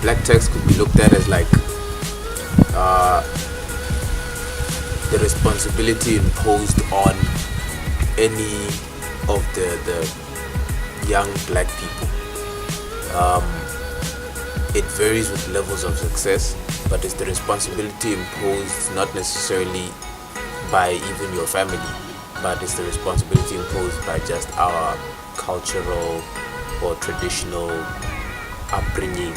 black tax could be looked at as like the responsibility imposed on any of the young black people. It varies with levels of success, but it's the responsibility imposed not necessarily by even your family, but it's the responsibility imposed by just our cultural or traditional upbringing.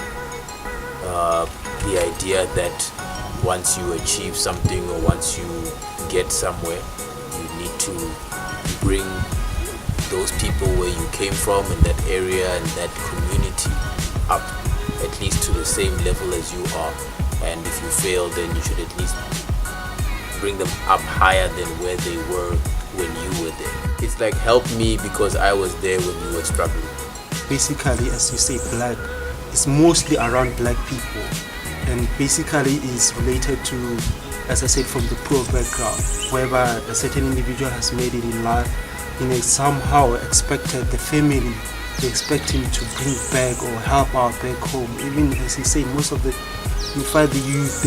The idea that once you achieve something or once you get somewhere, you need to bring those people where you came from in that area and that community up at least to the same level as you are. And if you fail, then you should at least bring them up higher than where they were when you were there. It's like help me because I was there when you were struggling. Basically, as you say, black is mostly around black people, and basically is related to, as I said, from the poor background, whereby a certain individual has made it in life, and they somehow expected the family, they expect him to bring back or help out back home. Even as you say, most of the, you find the youth,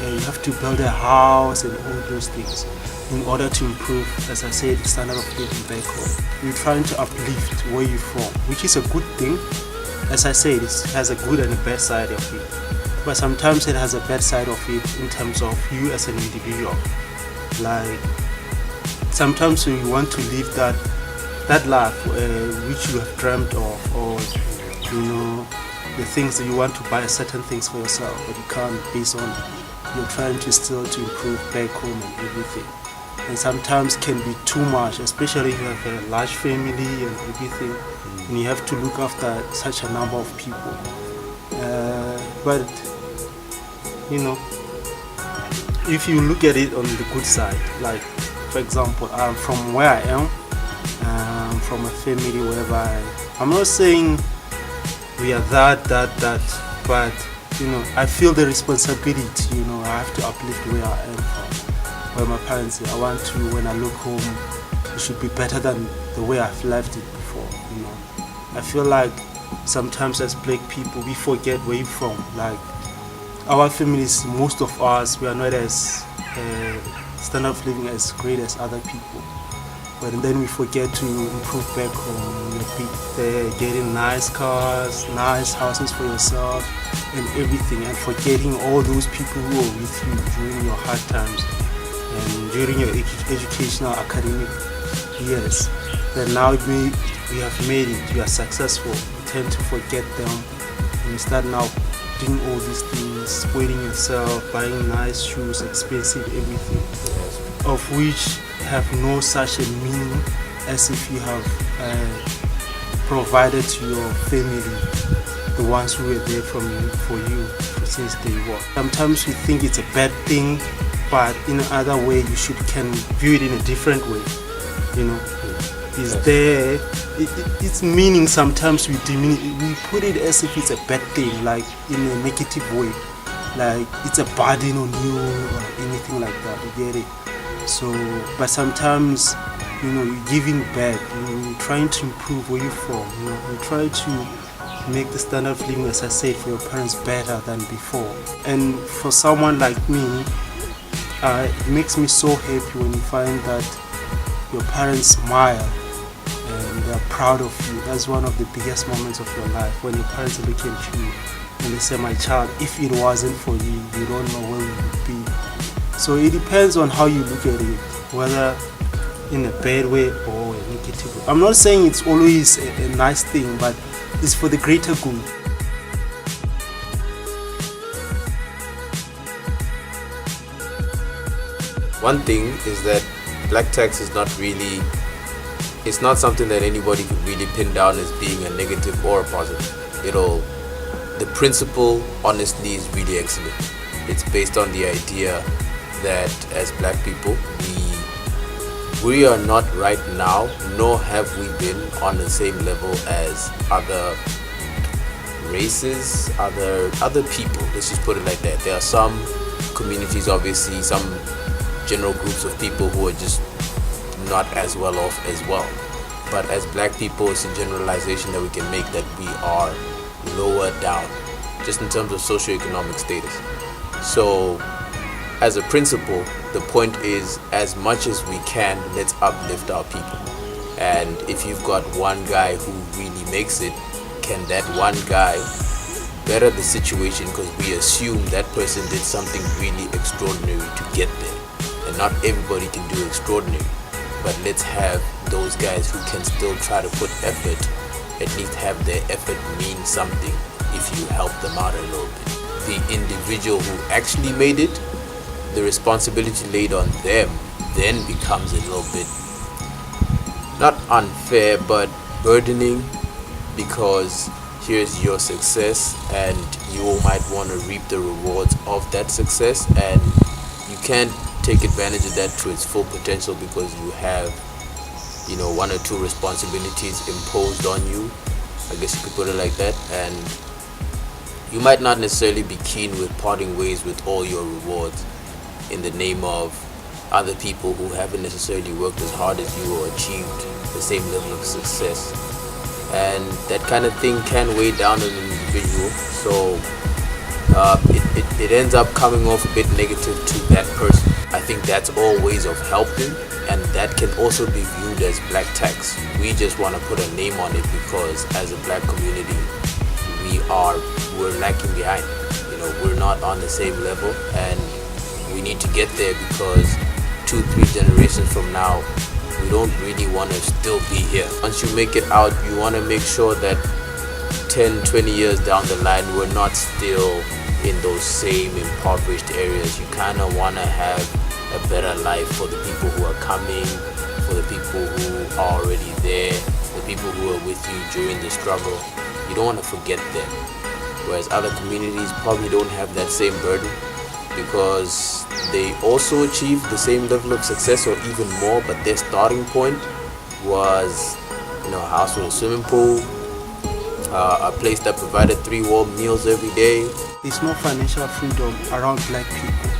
you have to build a house and all those things in order to improve, as I said, the standard of living back home. You're trying to uplift where you're from, which is a good thing. As I said, it has a good and a bad side of it. But sometimes it has a bad side of it in terms of you as an individual. Like, sometimes you want to live that life which you have dreamt of, or the things that you want to buy certain things for yourself, but you can't, based on you're trying to still to improve back home and everything. And sometimes can be too much, especially if you have a large family and everything, and you have to look after such a number of people. But if you look at it on the good side, like for example, from where I am, from a family whereby I'm not saying we are that, but I feel the responsibility. I have to uplift where I am from, where my parents say I want to. When I look home, it should be better than the way I've left it before. I feel like sometimes as black people we forget where you're from. Like our families, most of us, we are not as standard of living as great as other people. But then we forget to improve back home, getting nice cars, nice houses for yourself and everything, and forgetting all those people who were with you during your hard times and during your educational academic years. Then now we have made it, you are successful, you tend to forget them and you start now doing all these things, spoiling yourself, buying nice shoes, expensive everything, of which have no such a meaning as if you have provided to your family, the ones who were there for you since day one. Sometimes we think it's a bad thing, but in another way you can view it in a different way. It's there. Its meaning sometimes we put it as if it's a bad thing, like in a negative way, like it's a burden on you or anything like that. You get it? So, but sometimes, you're giving back, you're trying to improve where you're from, you try to make the standard of living, as I said, for your parents better than before. And for someone like me, it makes me so happy when you find that your parents smile and they're proud of you. That's one of the biggest moments of your life, when your parents look at you and they say, my child, if it wasn't for you, you don't know where we would be. So it depends on how you look at it, whether in a bad way or a negative way. I'm not saying it's always a nice thing, but it's for the greater good. One thing is that black tax is it's not something that anybody could really pin down as being a negative or a positive. The principle, honestly, is really excellent. It's based on the idea that as black people, we are not right now, nor have we been on the same level as other races, other people. Let's just put it like that. There are some communities, obviously, some general groups of people who are just not as well off as well. But as black people, it's a generalization that we can make that we are lower down just in terms of socioeconomic status. So as a principle, the point is, as much as we can, let's uplift our people. And if you've got one guy who really makes it, can that one guy better the situation? Because we assume that person did something really extraordinary to get there, and not everybody can do extraordinary. But let's have those guys who can still try to put effort, at least have their effort mean something if you help them out a little bit. The individual who actually made it, the responsibility laid on them then becomes a little bit, not unfair, but burdening, because here's your success and you might want to reap the rewards of that success, and you can't take advantage of that to its full potential because you have, one or two responsibilities imposed on you, I guess you could put it like that, and you might not necessarily be keen with parting ways with all your rewards in the name of other people who haven't necessarily worked as hard as you or achieved the same level of success. And that kind of thing can weigh down on an individual, so it ends up coming off a bit negative to that person. I think that's all ways of helping, and that can also be viewed as black tax. We just want to put a name on it because as a black community, we're lacking behind. We're not on the same level, and we need to get there because 2-3 generations from now, we don't really want to still be here. Once you make it out, you want to make sure that 10-20 years down the line, we're not still in those same impoverished areas. You kind of want to have a better life for the people who are coming, for the people who are already there, the people who are with you during the struggle. You don't want to forget them. Whereas other communities probably don't have that same burden because they also achieved the same level of success or even more, but their starting point was, a house with a swimming pool, a place that provided 3 warm meals every day. There's no financial freedom around black people.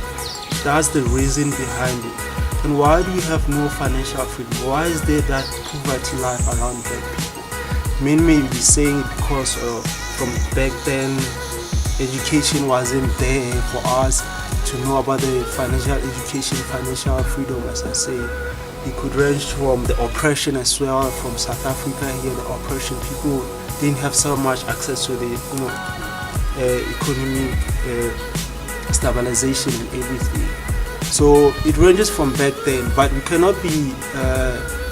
That's the reason behind it. And why do we have no financial freedom? Why is there that poverty life around black people? Many may be saying because from back then, education wasn't there for us to know about the financial education, financial freedom. As I say, it could range from the oppression as well. From South Africa here, the oppression, people didn't have so much access to the economic stabilization and everything. So it ranges from back then, but we cannot be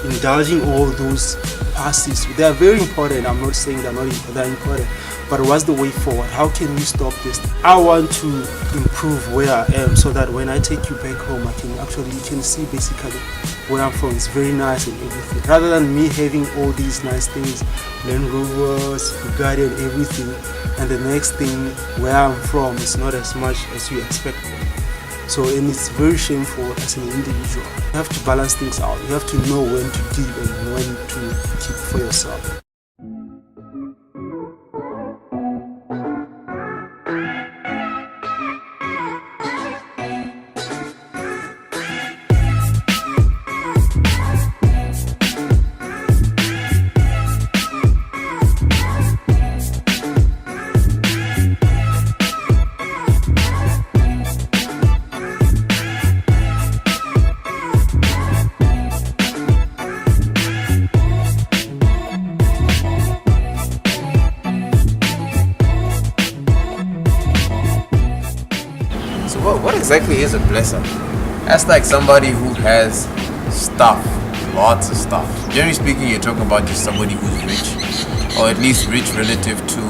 indulging all those passes. They are very important. I'm not saying they're not important, they're important. But what's the way forward? How can we stop this? I want to improve where I am so that when I take you back home, you can see basically where I'm from. It's very nice and everything. Rather than me having all these nice things, Land Rovers, Bugatti and everything, and the next thing where I'm from is not as much as you expect. So, and it's very shameful as an individual. You have to balance things out. You have to know when to give and when to keep for yourself. What exactly is a blesser? That's like somebody who has stuff, lots of stuff. Generally speaking, you're talking about just somebody who's rich, or at least rich relative to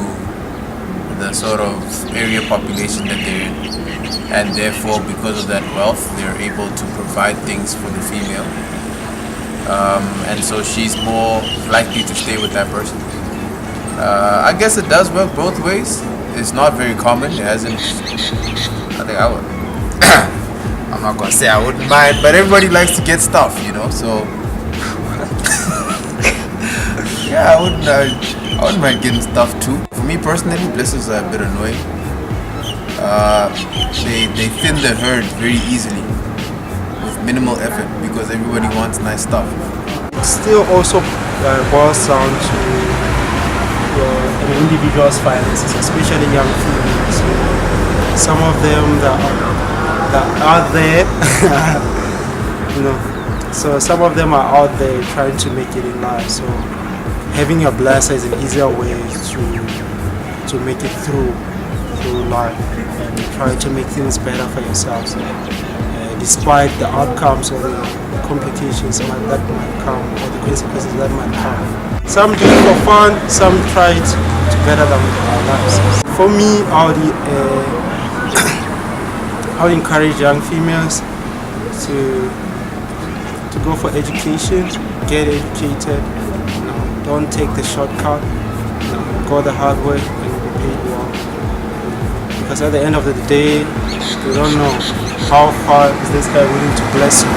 the sort of area population that they're in, and therefore because of that wealth, they're able to provide things for the female, and so she's more likely to stay with that person. I guess it does work both ways. It's not very common. It hasn't. I think I would. I'm not gonna say I wouldn't mind, but everybody likes to get stuff, So yeah, I wouldn't mind getting stuff too. For me personally, blessers are a bit annoying. They thin the herd very easily with minimal effort because everybody wants nice stuff. It still also boils down to an individual's finances, especially young females. Some of them that are there, so some of them are out there trying to make it in life. So having a blesser is an easier way to make it through life and try to make things better for yourselves, despite the outcomes or the complications that might come or the consequences that might come. Some do it for fun, some try it to better their lives. For me, I would encourage young females to go for education, get educated, don't take the shortcut, go the hard way and be paid well. Because at the end of the day, you don't know how far is this guy willing to bless you.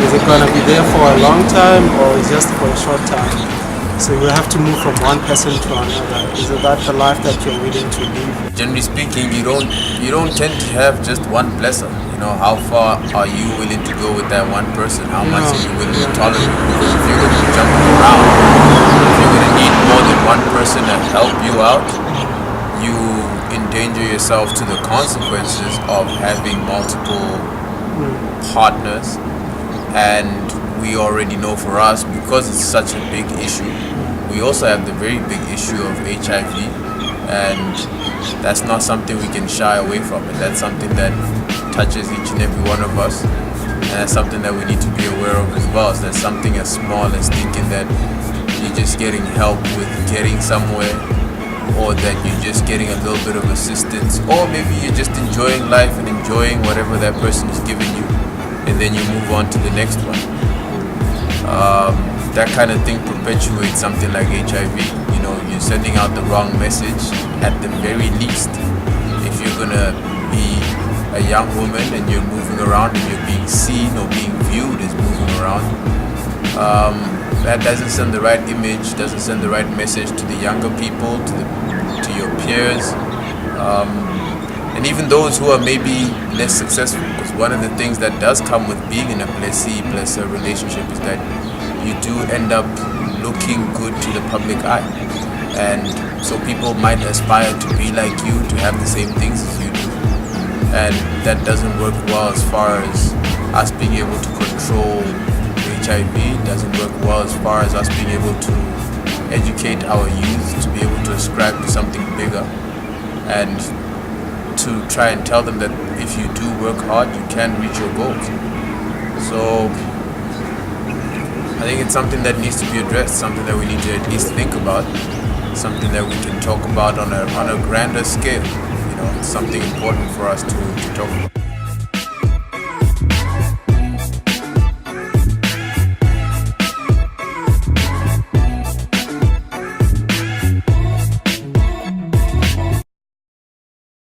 Is it going to be there for a long time or is just for a short time? So you have to move from one person to another. Is that the life that you're willing to live? Generally speaking, you don't tend to have just one blesser. How far are you willing to go with that one person? How much are you willing to tolerate? Because if you're going to be jumping around, if you're going to need more than one person to help you out, you endanger yourself to the consequences of having multiple partners. And we already know for us, because it's such a big issue, we also have the very big issue of HIV, and that's not something we can shy away from, and that's something that touches each and every one of us, and that's something that we need to be aware of as well. So that's something as small as thinking that you're just getting help with getting somewhere, or that you're just getting a little bit of assistance, or maybe you're just enjoying life and enjoying whatever that person is giving you, and then you move on to the next one. That kind of thing perpetuates something like HIV. You're sending out the wrong message at the very least. If you're gonna be a young woman and you're moving around and you're being seen or being viewed as moving around, that doesn't send the right image, doesn't send the right message to the younger people, to your peers, and even those who are maybe less successful. Because one of the things that does come with being in a blesser relationship is that you do end up looking good to the public eye, and so people might aspire to be like you, to have the same things as you do, and that doesn't work well as far as us being able to control HIV. It doesn't work well as far as us being able to educate our youth to be able to ascribe to something bigger, and to try and tell them that if you do work hard, you can reach your goals. So I think it's something that needs to be addressed, something that we need to at least think about, something that we can talk about on a grander scale. It's something important for us to talk about.